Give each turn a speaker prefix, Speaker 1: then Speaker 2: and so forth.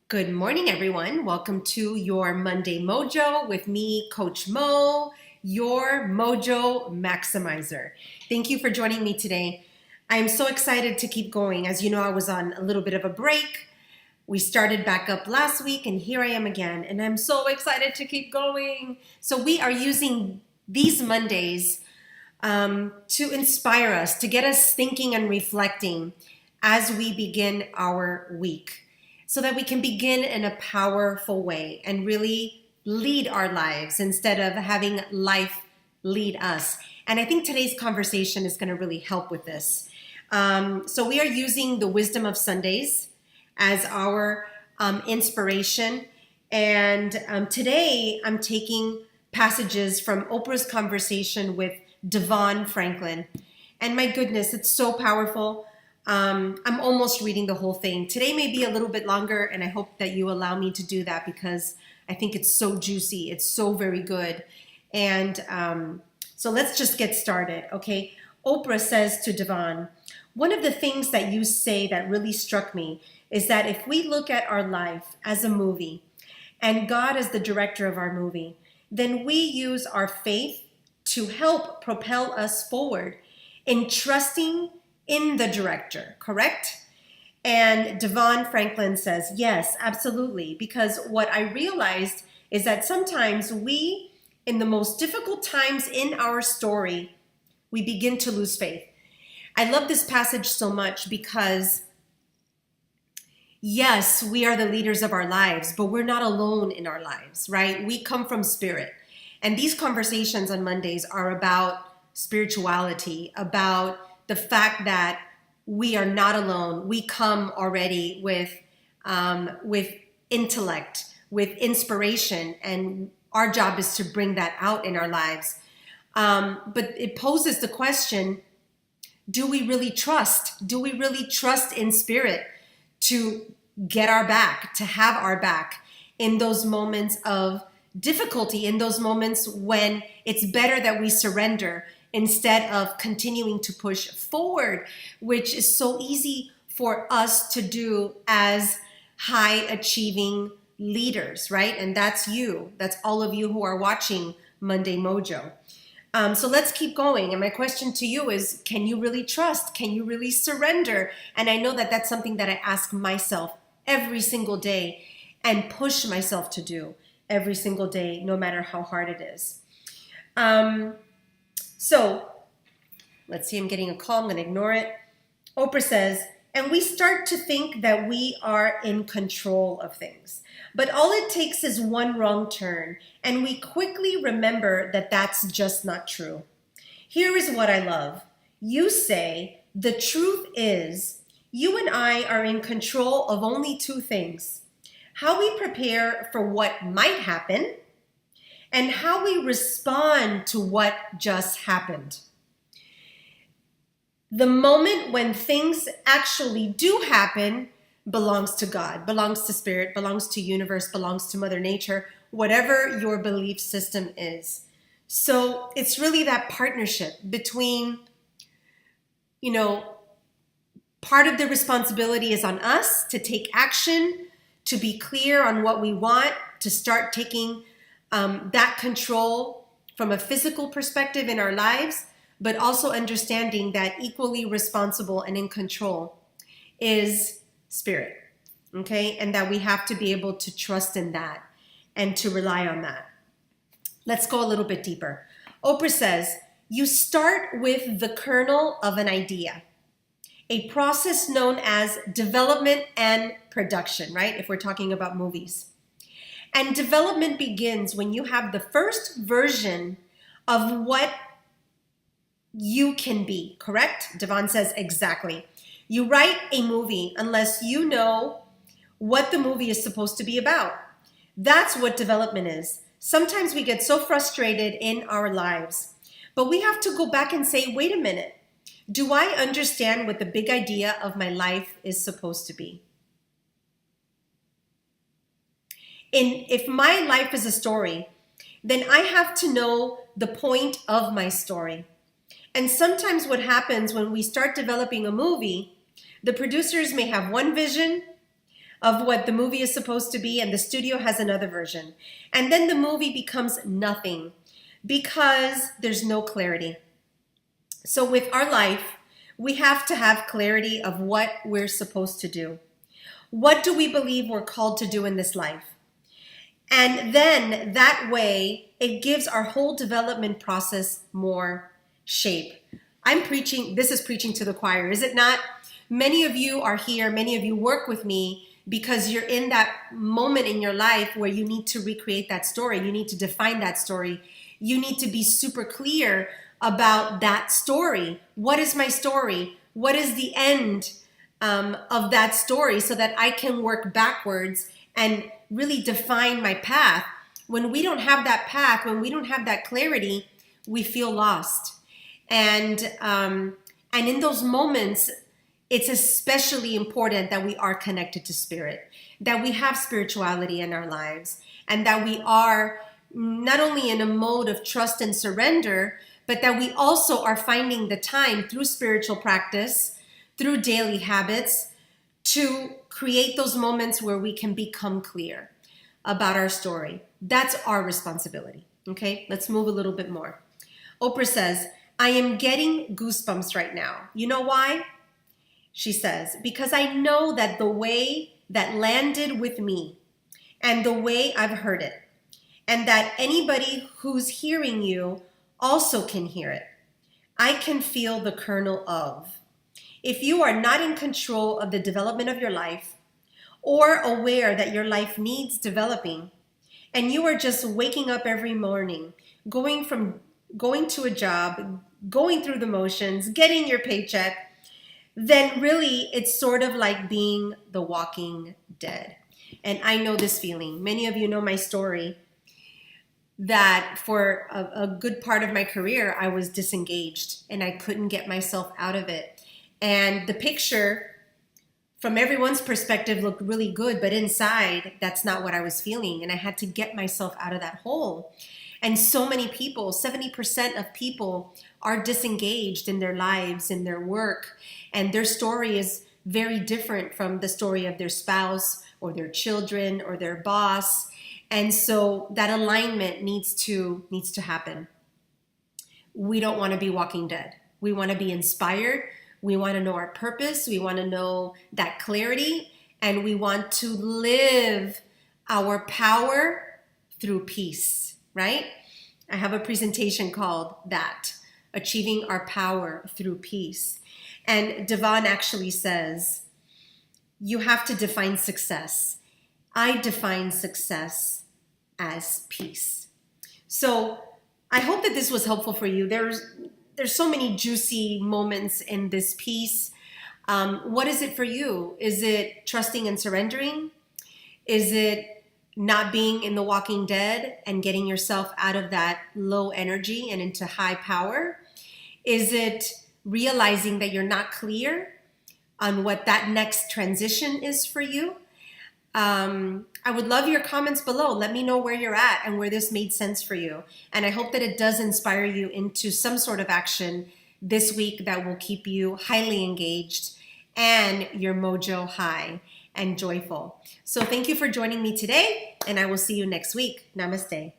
Speaker 1: Good morning, everyone. Welcome to your Monday Mojo with me, Coach Mo, your Mojo Maximizer. Thank you for joining me today. I am so excited to keep going. As you know, I was on a little bit of a break. We started back up last week, and here I am again, and I'm so excited to keep going. So we are using these Mondays to inspire us, to get us thinking and reflecting as we begin our week, so that we can begin in a powerful way and really lead our lives instead of having life lead us. And I think today's conversation is going to really help with this. So we are using the Wisdom of Sundays as our inspiration. And today I'm taking passages from Oprah's conversation with Devon Franklin. And my goodness, it's so powerful. I'm almost reading the whole thing. Today may be a little bit longer, and I hope that you allow me to do that because I think it's so juicy. It's so very good. And so let's just get started, okay? Oprah says to Devon, one of the things that you say that really struck me is that if we look at our life as a movie and God as the director of our movie, then we use our faith to help propel us forward in trusting in the director, correct? And Devon Franklin says, yes, absolutely. Because what I realized is that sometimes we, in the most difficult times in our story, we begin to lose faith. I love this passage so much because, yes, we are the leaders of our lives, but we're not alone in our lives, right? We come from spirit. And these conversations on Mondays are about spirituality, about the fact that we are not alone. We come already with intellect, with inspiration, and our job is to bring that out in our lives. But it poses the question, do we really trust? Do we really trust in spirit to get our back, to have our back in those moments of difficulty, in those moments when it's better that we surrender instead of continuing to push forward, which is so easy for us to do as high achieving leaders, right? And that's you. That's all of you who are watching Monday Mojo. So let's keep going. And my question to you is, can you really trust? Can you really surrender? And I know that that's something that I ask myself every single day and push myself to do every single day, no matter how hard it is. So let's see, I'm getting a call. I'm going to ignore it. Oprah says, and we start to think that we are in control of things. But all it takes is one wrong turn, and we quickly remember that that's just not true. Here is what I love. You say, the truth is, you and I are in control of only two things: how we prepare for what might happen, and how we respond to what just happened. The moment when things actually do happen belongs to God, belongs to spirit, belongs to universe, belongs to Mother Nature, whatever your belief system is. So it's really that partnership between, part of the responsibility is on us to take action, to be clear on what we want, to start taking that control from a physical perspective in our lives, but also understanding that equally responsible and in control is spirit, okay? And that we have to be able to trust in that and to rely on that. Let's go a little bit deeper. Oprah says, you start with the kernel of an idea, a process known as development and production, right? If we're talking about movies. And development begins when you have the first version of what you can be, correct? Devon says exactly. You write a movie unless you know what the movie is supposed to be about. That's what development is. Sometimes we get so frustrated in our lives, but we have to go back and say, wait a minute, do I understand what the big idea of my life is supposed to be? If my life is a story, then I have to know the point of my story. And sometimes what happens when we start developing a movie, the producers may have one vision, of what the movie is supposed to be, and the studio has another version. And then the movie becomes nothing because there's no clarity. So with our life, we have to have clarity of what we're supposed to do. What do we believe we're called to do in this life? And then that way, it gives our whole development process more shape. I'm preaching, this is preaching to the choir, is it not? Many of you are here, many of you work with me because you're in that moment in your life where you need to recreate that story. You need to define that story. You need to be super clear about that story. What is my story? What is the end of that story so that I can work backwards and really define my path? When we don't have that path, when we don't have that clarity, we feel lost. And in those moments, it's especially important that we are connected to spirit, that we have spirituality in our lives, and that we are not only in a mode of trust and surrender, but that we also are finding the time through spiritual practice, through daily habits, to create those moments where we can become clear about our story. That's our responsibility. Okay, let's move a little bit more. Oprah says, I am getting goosebumps right now. You know why? She says, because I know that the way that landed with me and the way I've heard it, and that anybody who's hearing you also can hear it. I can feel the kernel of. If you are not in control of the development of your life or aware that your life needs developing, and you are just waking up every morning, going to a job, going through the motions, getting your paycheck, then really it's sort of like being the walking dead. And I know this feeling. Many of you know my story, that for a good part of my career, I was disengaged and I couldn't get myself out of it. And the picture from everyone's perspective looked really good, but inside, that's not what I was feeling. And I had to get myself out of that hole. And so many people, 70% of people are disengaged in their lives, in their work, and their story is very different from the story of their spouse or their children or their boss. And so that alignment needs to happen. We don't want to be walking dead. We want to be inspired. We want to know our purpose. We want to know that clarity. And we want to live our power through peace, right? I have a presentation called that, Achieving Our Power Through Peace. And Devon actually says, you have to define success. I define success as peace. So I hope that this was helpful for you. There's so many juicy moments in this piece. What is it for you? Is it trusting and surrendering? Is it not being in the walking dead and getting yourself out of that low energy and into high power? Is it realizing that you're not clear on what that next transition is for you? I would love your comments below. Let me know where you're at and where this made sense for you. And I hope that it does inspire you into some sort of action this week that will keep you highly engaged and your mojo high and joyful. So thank you for joining me today, and I will see you next week. Namaste.